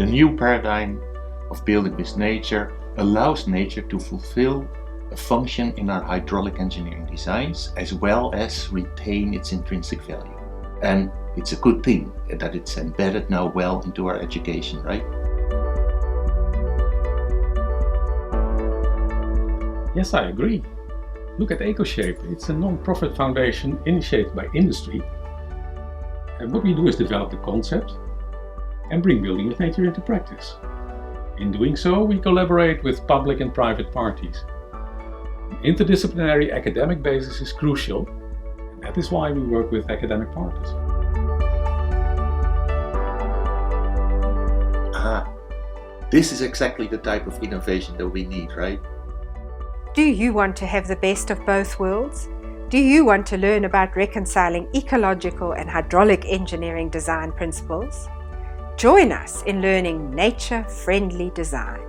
The new paradigm of building with nature allows nature to fulfill a function in our hydraulic engineering designs as well as retain its intrinsic value. And it's a good thing that it's embedded now well into our education, right? Yes, I agree. Look at Ecoshape. It's a non-profit foundation initiated by industry. And what we do is develop the concept and bring building with nature into practice. In doing so, we collaborate with public and private parties. An interdisciplinary academic basis is crucial, and that is why we work with academic partners. This is exactly the type of innovation that we need, right? Do you want to have the best of both worlds? Do you want to learn about reconciling ecological and hydraulic engineering design principles? Join us in learning nature-friendly design.